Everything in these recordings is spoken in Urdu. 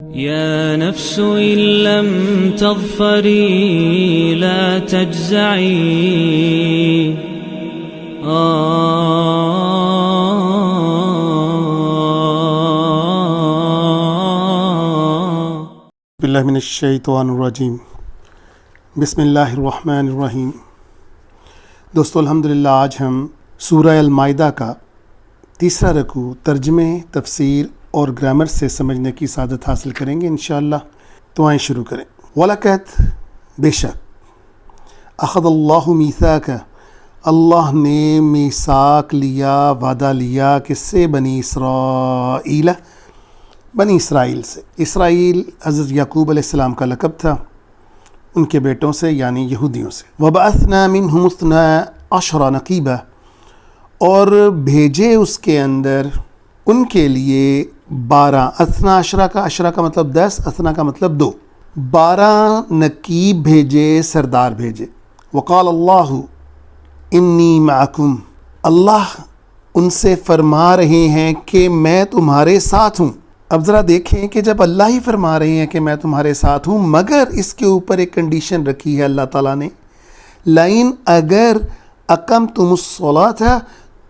يا نفس إن لم تظفري لا تجزعي باللہ من الشیطان الرجیم بسم اللہ الرحمن الرحیم۔ دوستو الحمدللہ آج ہم سورہ المائدہ کا تیسرا رکوع ترجمے، تفسیر اور گرامر سے سمجھنے کی سعادت حاصل کریں گے انشاءاللہ۔ تو آئیں شروع کریں۔ وَلَقَدْ بے شک اخذ اللہ میثاق، اللہ نے میثاق لیا، وعدہ لیا کس سے؟ بنی اسرائیل، بنی اسرائیل سے۔ اسرائیل حضرت یعقوب علیہ السلام کا لقب تھا، ان کے بیٹوں سے یعنی یہودیوں سے۔ وَبَعَثْنَا مِنْهُمُ اثْنَا عَشْرَ نَقِيبًا، اور بھیجے اس کے اندر ان کے لیے 12، اثنا عشرہ کا، عشرہ کا مطلب 10، اثنا کا مطلب 2، 12 نقیب بھیجے، سردار بھیجے۔ وقال اللہ انی معکم، اللہ ان سے فرما رہے ہیں کہ میں تمہارے ساتھ ہوں۔ اب ذرا دیکھیں کہ جب اللہ ہی فرما رہے ہیں کہ میں تمہارے ساتھ ہوں، مگر اس کے اوپر ایک کنڈیشن رکھی ہے اللہ تعالیٰ نے، لائن اگر اقمتم الصلاۃ،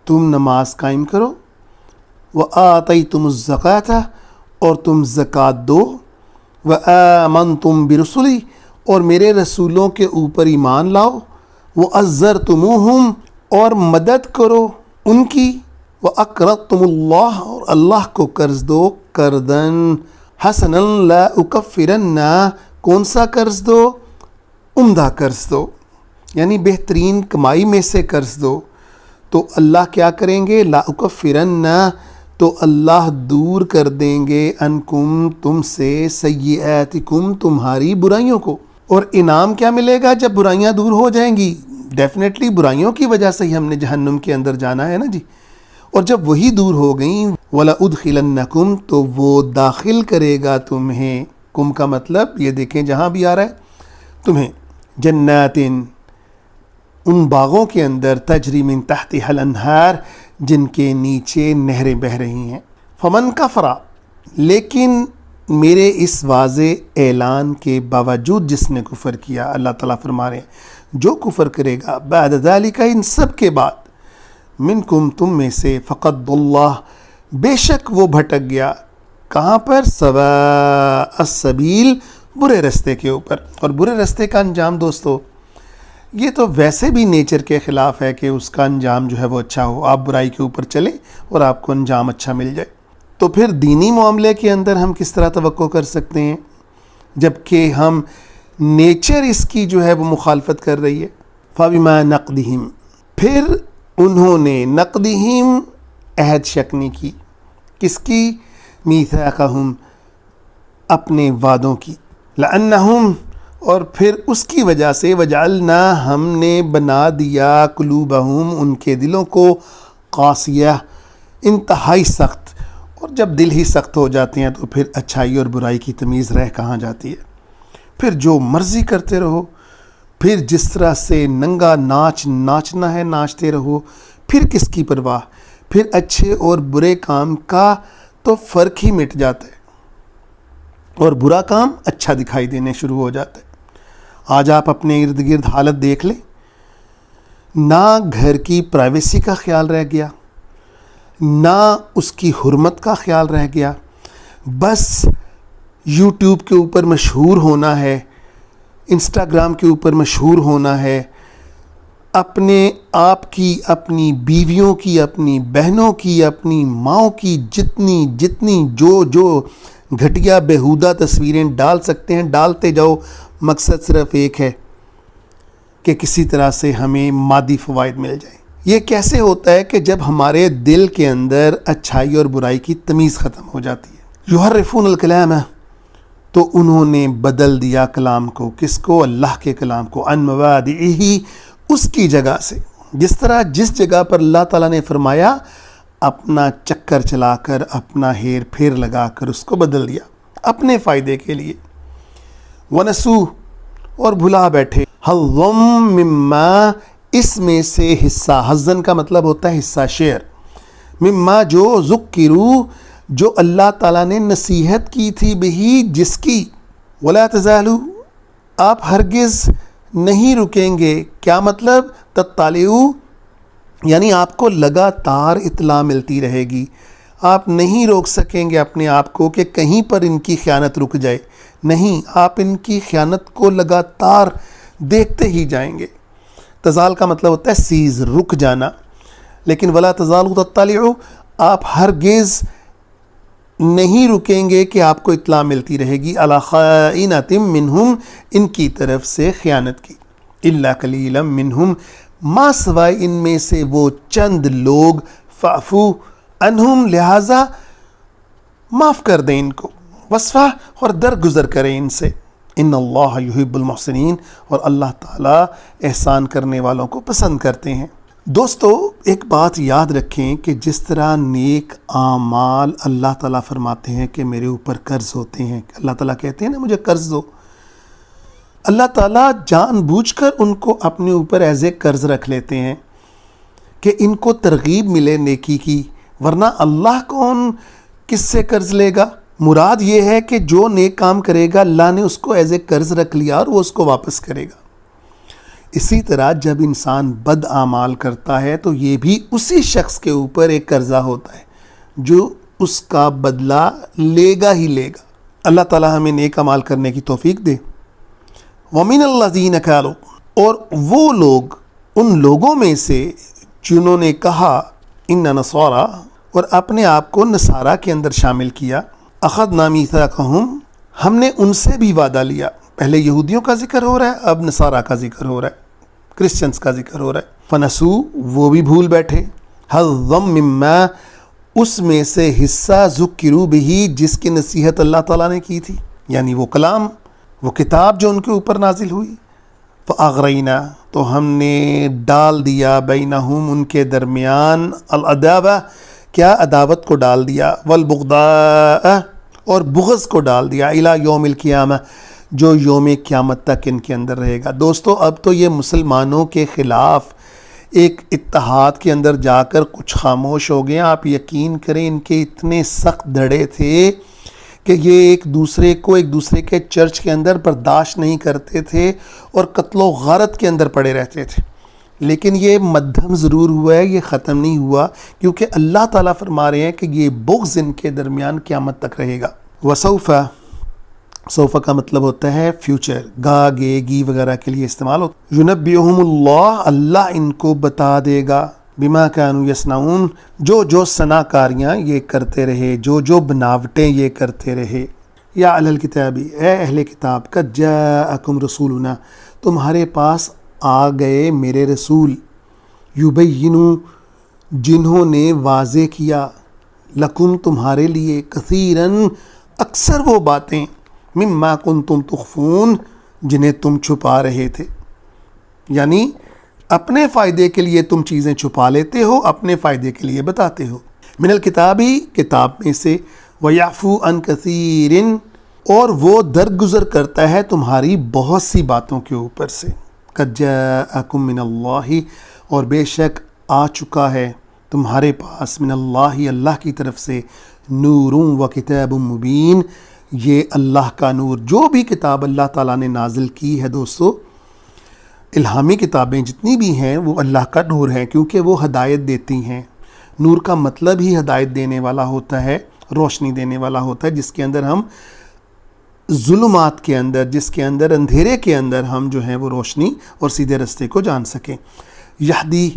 تم نماز قائم کرو، وآتیتم الزکاۃ، اور تم زکوٰۃ دو، وآمنتم برسلی، اور میرے رسولوں کے اوپر ایمان لاؤ، وعزرتموہم، اور مدد کرو ان کی، وَأَقْرَضْتُمُ اللَّهَ، اور اللہ کو قرض دو، قرضاً حَسَنًا لَا أُكَفِّرَنَّ، کون سا قرض دو؟ عمدہ قرض دو، یعنی بہترین کمائی میں سے قرض دو۔ تو اللہ کیا کریں گے؟ لا اکفرن، تو اللہ دور کر دیں گے، انکم، تم سے، سیئاتکم، تمہاری برائیوں کو۔ اور انعام کیا ملے گا جب برائیاں دور ہو جائیں گی؟ ڈیفینیٹلی برائیوں کی وجہ سے ہی ہم نے جہنم کے اندر جانا ہے نا جی۔ اور جب وہی دور ہو گئیں، وَلَأُدْخِلَنَّكُمْ، تو وہ داخل کرے گا تمہیں، کم کا مطلب یہ دیکھیں جہاں بھی آ رہا ہے تمہیں، جنات، ان باغوں کے اندر، تجری من تحتها الانہار، جن کے نیچے نہریں بہہ رہی ہیں۔ فمن کفر، لیکن میرے اس واضح اعلان کے باوجود جس نے کفر کیا، اللہ تعالیٰ فرما رہے ہیں جو کفر کرے گا، بعد ذالک، ان سب کے بعد، منکم، تم میں سے، فقد اللہ، بے شک وہ بھٹک گیا، کہاں پر؟ سواء السبیل، برے رستے کے اوپر۔ اور برے رستے کا انجام دوستو، یہ تو ویسے بھی نیچر کے خلاف ہے کہ اس کا انجام جو ہے وہ اچھا ہو، آپ برائی کے اوپر چلیں اور آپ کو انجام اچھا مل جائے۔ تو پھر دینی معاملے کے اندر ہم کس طرح توقع کر سکتے ہیں جب کہ ہم نیچر اس کی جو ہے وہ مخالفت کر رہی ہے؟ فَبِمَا نَقْدِهِمْ، پھر انہوں نے، نقدہم، عہد شکنی کی، کس کی؟ میثاقہم، اپنے وعدوں کی، لأنہم، اور پھر اس کی وجہ سے، وجعلنا، ہم نے بنا دیا، قلوبہم، ان کے دلوں کو، قاسیہ، انتہائی سخت۔ اور جب دل ہی سخت ہو جاتے ہیں تو پھر اچھائی اور برائی کی تمیز رہ کہاں جاتی ہے؟ پھر جو مرضی کرتے رہو، پھر جس طرح سے ننگا ناچ ناچنا ہے ناچتے رہو، پھر کس کی پرواہ؟ پھر اچھے اور برے کام کا تو فرق ہی مٹ جاتا ہے، اور برا کام اچھا دکھائی دینے شروع ہو جاتا ہے۔ آج آپ اپنے ارد گرد حالت دیکھ لیں، نہ گھر کی پرائیویسی کا خیال رہ گیا، نہ اس کی حرمت کا خیال رہ گیا، بس یوٹیوب کے اوپر مشہور ہونا ہے، انسٹاگرام کے اوپر مشہور ہونا ہے، اپنے آپ کی، اپنی بیویوں کی، اپنی بہنوں کی، اپنی ماؤں کی، جتنی جو گھٹیا بیہودہ تصویریں ڈال سکتے ہیں ڈالتے جاؤ، مقصد صرف ایک ہے کہ کسی طرح سے ہمیں مادی فوائد مل جائے۔ یہ کیسے ہوتا ہے؟ کہ جب ہمارے دل کے اندر اچھائی اور برائی کی تمیز ختم ہو جاتی ہے۔ یحرفون الکلام، تو انہوں نے بدل دیا کلام کو، کس کو؟ اللہ کے کلام کو، عن مواضعہ، اس کی جگہ سے، جس طرح جس جگہ پر اللہ تعالیٰ نے فرمایا، اپنا چکر چلا کر، اپنا ہیر پھیر لگا کر اس کو بدل دیا اپنے فائدے کے لیے۔ ونسو، اور بھلا بیٹھے، حظم مما، اس میں سے حصہ، حظن کا مطلب ہوتا ہے حصہ، شیئر، مما جو ذکروا جو اللہ تعالیٰ نے نصیحت کی تھی بہی جس کی، ولا تزالو آپ ہرگز نہیں رکیں گے. کیا مطلب؟ تطلعو یعنی آپ کو لگاتار اطلاع ملتی رہے گی، آپ نہیں روک سکیں گے اپنے آپ کو کہ کہیں پر ان کی خیانت رک جائے. نہیں، آپ ان کی خیانت کو لگاتار دیکھتے ہی جائیں گے. تزال کا مطلب ہوتا ہے سیز، رک جانا. لیکن ولا تزال تطلعو آپ ہرگز نہیں رکیں گے کہ آپ کو اطلاع ملتی رہے گی علی خائنۃ منہم ان کی طرف سے خیانت کی. الا قلیلا منہم ما سوائے ان میں سے وہ چند لوگ، فاعفو عنہم لہٰذا معاف کر دیں ان کو، وصفہ اور درگزر کریں ان سے. ان اللہ یحب المحسنین اور اللہ تعالیٰ احسان کرنے والوں کو پسند کرتے ہیں. دوستو ایک بات یاد رکھیں کہ جس طرح نیک اعمال اللہ تعالیٰ فرماتے ہیں کہ میرے اوپر قرض ہوتے ہیں، اللہ تعالیٰ کہتے ہیں نا مجھے قرض دو، اللہ تعالیٰ جان بوجھ کر ان کو اپنے اوپر ایز اے قرض رکھ لیتے ہیں کہ ان کو ترغیب ملے نیکی کی، ورنہ اللہ کون کس سے قرض لے گا؟ مراد یہ ہے کہ جو نیک کام کرے گا اللہ نے اس کو ایز اے قرض رکھ لیا اور وہ اس کو واپس کرے گا. اسی طرح جب انسان بد اعمال کرتا ہے تو یہ بھی اسی شخص کے اوپر ایک قرضہ ہوتا ہے جو اس کا بدلہ لے گا ہی لے گا. اللہ تعالیٰ ہمیں نیک اعمال کرنے کی توفیق دے. وَمِنَ الَّذِينَ قَالُوا اور وہ لوگ ان لوگوں میں سے جنہوں نے کہا ان نصارا اور اپنے آپ کو نصارہ کے اندر شامل کیا، اخذنا میثاقہم ہم نے ان سے بھی وعدہ لیا. پہلے یہودیوں کا ذکر ہو رہا ہے، اب نصارہ کا ذکر ہو رہا ہے، کرسچنز کا ذکر ہو رہا ہے. فنسو وہ بھی بھول بیٹھے، حظم مما اس میں سے حصہ ذکروا بہ جس کی نصیحت اللہ تعالیٰ نے کی تھی، یعنی وہ کلام، وہ کتاب جو ان کے اوپر نازل ہوئی. فاغرینا تو ہم نے ڈال دیا بینہم ان کے درمیان العداوہ کیا عداوت کو ڈال دیا، والبغضاء اور بغض کو ڈال دیا، الی یوم القیامہ جو یوم قیامت تک ان کے اندر رہے گا. دوستو اب تو یہ مسلمانوں کے خلاف ایک اتحاد کے اندر جا کر کچھ خاموش ہو گئے. آپ یقین کریں ان کے اتنے سخت دھڑے تھے کہ یہ ایک دوسرے کے چرچ کے اندر برداشت نہیں کرتے تھے اور قتل و غارت کے اندر پڑے رہتے تھے. لیکن یہ مدھم ضرور ہوا ہے، یہ ختم نہیں ہوا، کیونکہ اللہ تعالیٰ فرما رہے ہیں کہ یہ بغض ان کے درمیان قیامت تک رہے گا. وسوفہ سوفہ کا مطلب ہوتا ہے فیوچر، گا گے گی وغیرہ کے لیے استعمال ہوتا ہے. ینبئہم اللہ اللہ ان کو بتا دے گا، بما کانوا یصنعون جو صنع کاریاں یہ کرتے رہے، جو بناوٹیں یہ کرتے رہے. یا اہل الکتابی اے اہل کتاب، قد جاءکم رسولنا تمہارے پاس آ گئے میرے رسول، یبینوا جنہوں نے واضح کیا، لکم تمہارے لیے، کثیراً اکثر وہ باتیں، مما کنتم تخفون جنہیں تم چھپا رہے تھے. یعنی اپنے فائدے کے لیے تم چیزیں چھپا لیتے ہو، اپنے فائدے کے لیے بتاتے ہو. من الکتابی کتاب میں سے، ویعفو عن کثیر اور وہ درگزر کرتا ہے تمہاری بہت سی باتوں کے اوپر سے. قد جاءکم من اللہ اور بے شک آ چکا ہے تمہارے پاس، من اللہ اللہ کی طرف سے، نور و کتاب مبین یہ اللہ کا نور. جو بھی کتاب اللہ تعالیٰ نے نازل کی ہے دوستو، الہامی کتابیں جتنی بھی ہیں وہ اللہ کا نور ہیں، کیونکہ وہ ہدایت دیتی ہیں. نور کا مطلب ہی ہدایت دینے والا ہوتا ہے، روشنی دینے والا ہوتا ہے، جس کے اندر ہم ظلمات کے اندر، جس کے اندر اندھیرے کے اندر ہم جو ہیں وہ روشنی اور سیدھے رستے کو جان سکیں. یہدی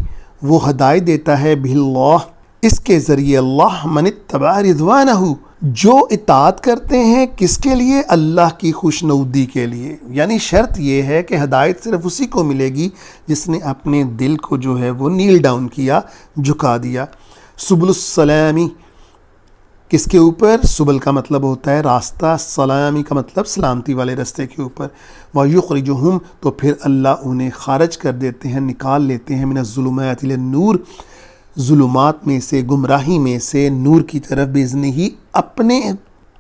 وہ ہدایت دیتا ہے باللہ اس کے ذریعے، اللہ من اتبع رضوانہ جو اطاعت کرتے ہیں کس کے لیے؟ اللہ کی خوشنودی کے لیے. یعنی شرط یہ ہے کہ ہدایت صرف اسی کو ملے گی جس نے اپنے دل کو جو ہے وہ نیل ڈاؤن کیا، جھکا دیا. سبل السلامی کس کے اوپر؟ سبل کا مطلب ہوتا ہے راستہ، سلامی کا مطلب سلامتی والے راستے کے اوپر. وَيُخْرِجُهُمْ تو پھر اللہ انہیں خارج کر دیتے ہیں، نکال لیتے ہیں، من الظلمات الی النور ظلمات میں سے، گمراہی میں سے، نور کی طرف، بِإِذْنِهِ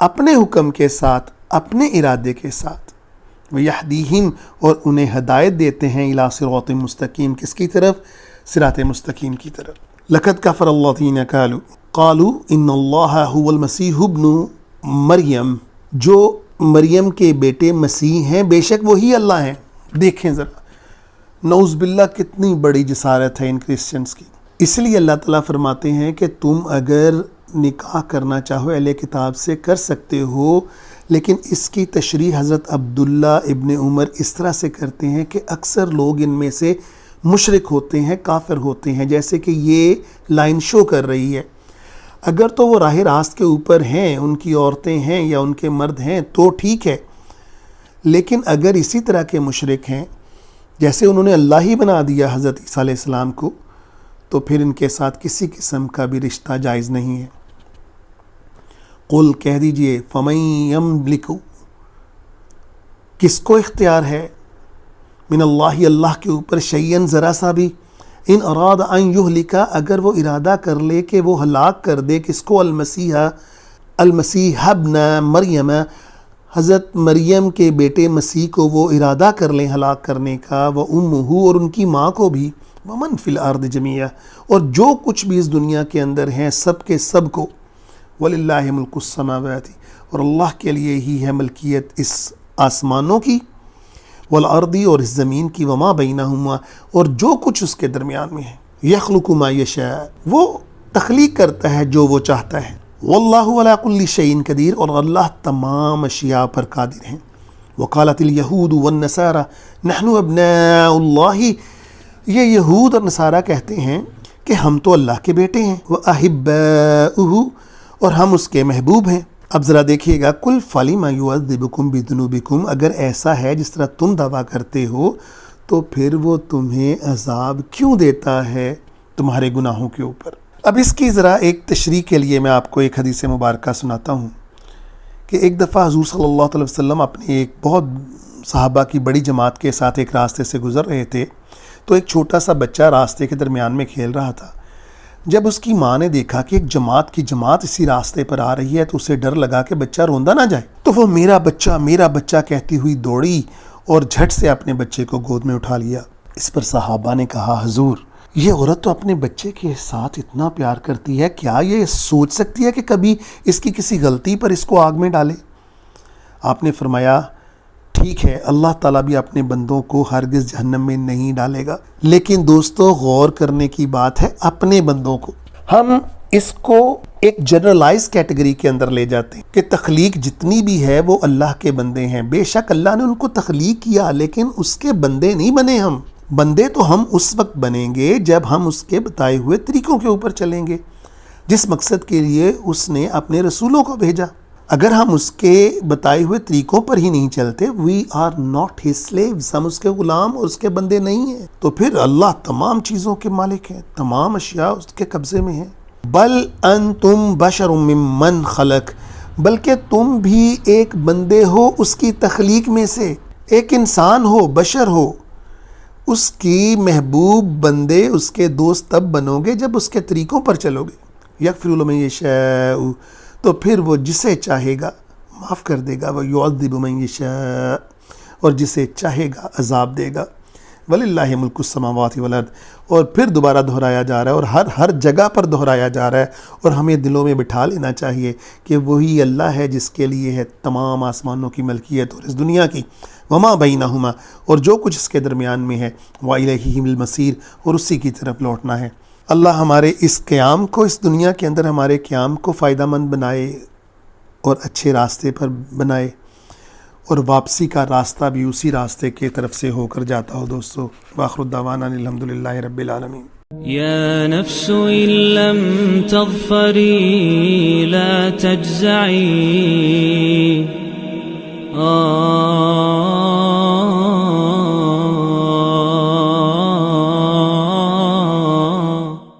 اپنے حکم کے ساتھ، اپنے ارادے کے ساتھ. وَيَهْدِيهِمْ اور انہیں ہدایت دیتے ہیں، اِلَى صِرَاطٍ مستقیم کس کی طرف؟ صراط مستقیم کی طرف. لَقَدْ كَفَرَ الَّذِينَ قَالُوا قالوا ان اللہ هو المسیح ابن مریم، جو مریم کے بیٹے مسیح ہیں بے شک وہی اللہ ہیں۔ دیکھیں ذرا، نعوذ باللہ کتنی بڑی جسارت ہے ان کرسچنز کی۔ اس لیے اللہ تعالیٰ فرماتے ہیں کہ تم اگر نکاح کرنا چاہو اہل کتاب سے کر سکتے ہو، لیکن اس کی تشریح حضرت عبداللہ ابن عمر اس طرح سے کرتے ہیں کہ اکثر لوگ ان میں سے مشرک ہوتے ہیں، کافر ہوتے ہیں، جیسے کہ یہ لائن شو کر رہی ہے۔ اگر تو وہ راہ راست کے اوپر ہیں، ان کی عورتیں ہیں یا ان کے مرد ہیں تو ٹھیک ہے، لیکن اگر اسی طرح کے مشرک ہیں جیسے انہوں نے اللہ ہی بنا دیا حضرت عیسیٰ علیہ السلام کو، تو پھر ان کے ساتھ کسی قسم کا بھی رشتہ جائز نہیں ہے۔ قل کہہ دیجئے فمن یملک، کس کو اختیار ہے، من اللہ اللہ کے اوپر شیئن ذرا سا بھی، ان اراد ان یہلک، اگر وہ ارادہ کر لے کہ وہ ہلاک کر دے کس کو، المسیح ابن مریم، حضرت مریم کے بیٹے مسیح کو وہ ارادہ کر لیں ہلاک کرنے کا، وہ امہ، اور ان کی ماں کو بھی، ومن فی الارض جمیعا، اور جو کچھ بھی اس دنیا کے اندر ہیں سب کے سب کو، وللہ ملک السماوات، اور اللہ کے لیے ہی ہے ملکیت اس آسمانوں کی، والارض، اور اس زمین کی، وما بینہما، اور جو کچھ اس کے درمیان میں ہے، یخلق ما یشاء، وہ تخلیق کرتا ہے جو وہ چاہتا ہے، واللہ علی کل شیء قدیر، اور اللہ تمام اشیاء پر قادر ہیں۔ وقالت الیہود والنصارى نحن ابناء اللہ، یہ یہود اور نصارہ کہتے ہیں کہ ہم تو اللہ کے بیٹے ہیں، وَأَحِبَّاؤُهُ، اور ہم اس کے محبوب ہیں۔ اب ذرا دیکھیے گا، قُلْ فَلِمَ يُعَذِّبُكُمْ بِذُنُوبِكُمْ، اگر ایسا ہے جس طرح تم دعویٰ کرتے ہو تو پھر وہ تمہیں عذاب کیوں دیتا ہے تمہارے گناہوں کے اوپر۔ اب اس کی ذرا ایک تشریح کے لیے میں آپ کو ایک حدیث مبارکہ سناتا ہوں کہ ایک دفعہ حضور صلی اللہ علیہ وسلم اپنے ایک بہت صحابہ کی بڑی جماعت کے ساتھ ایک راستے سے گزر رہے تھے، تو ایک چھوٹا سا بچہ راستے کے درمیان میں کھیل رہا تھا۔ جب اس کی ماں نے دیکھا کہ ایک جماعت کی جماعت اسی راستے پر آ رہی ہے تو اسے ڈر لگا کہ بچہ روندا نہ جائے، تو وہ میرا بچہ کہتی ہوئی دوڑی اور جھٹ سے اپنے بچے کو گود میں اٹھا لیا۔ اس پر صحابہ نے کہا، حضور یہ عورت تو اپنے بچے کے ساتھ اتنا پیار کرتی ہے، کیا یہ سوچ سکتی ہے کہ کبھی اس کی کسی غلطی پر اس کو آگ میں ڈالے؟ آپ نے فرمایا، ٹھیک ہے، اللہ تعالیٰ بھی اپنے بندوں کو ہرگز جہنم میں نہیں ڈالے گا، لیکن دوستو غور کرنے کی بات ہے اپنے بندوں کو، ہم اس کو ایک جنرلائز کیٹیگری کے اندر لے جاتے ہیں کہ تخلیق جتنی بھی ہے وہ اللہ کے بندے ہیں۔ بے شک اللہ نے ان کو تخلیق کیا، لیکن اس کے بندے نہیں بنے ہم۔ بندے تو ہم اس وقت بنیں گے جب ہم اس کے بتائے ہوئے طریقوں کے اوپر چلیں گے جس مقصد کے لیے اس نے اپنے رسولوں کو بھیجا۔ اگر ہم اس کے بتائے ہوئے طریقوں پر ہی نہیں چلتے، we are not his slaves, ہم اس کے غلام اور اس کے بندے نہیں ہیں، تو پھر اللہ تمام چیزوں کے مالک ہیں، تمام اشیاء اس کے قبضے میں ہیں۔ بل انتم بشر ممن خلق، بلکہ تم بھی ایک بندے ہو اس کی تخلیق میں سے، ایک انسان ہو، بشر ہو، اس کی محبوب بندے، اس کے دوست تب بنو گے جب اس کے طریقوں پر چلو گے۔ یغفر لمن یشاء، تو پھر وہ جسے چاہے گا معاف کر دے گا، وَيُعَذِّبُ مَن يَشَاءُ، اور جسے چاہے گا عذاب دے گا۔ وَلِلَّهِ مُلْكُ السَّمَاوَاتِ وَالْأَرْضِ، اور پھر دوبارہ دہرایا جا رہا ہے اور ہر جگہ پر دہرایا جا رہا ہے، اور ہمیں دلوں میں بٹھا لینا چاہیے کہ وہی اللہ ہے جس کے لیے ہے تمام آسمانوں کی ملکیت اور اس دنیا کی، وما بینہما، اور جو کچھ اس کے درمیان میں ہے، وَإِلَيْهِ الْمَصِيرُ، اور اسی کی طرف لوٹنا ہے۔ اللہ ہمارے اس قیام کو، اس دنیا کے اندر ہمارے قیام کو فائدہ مند بنائے اور اچھے راستے پر بنائے، اور واپسی کا راستہ بھی اسی راستے کی طرف سے ہو کر جاتا ہو۔ دوستو، وآخر الدعوانا الحمدللہ رب العالمین۔ يا نفس إن لم تظفري لا تجزعي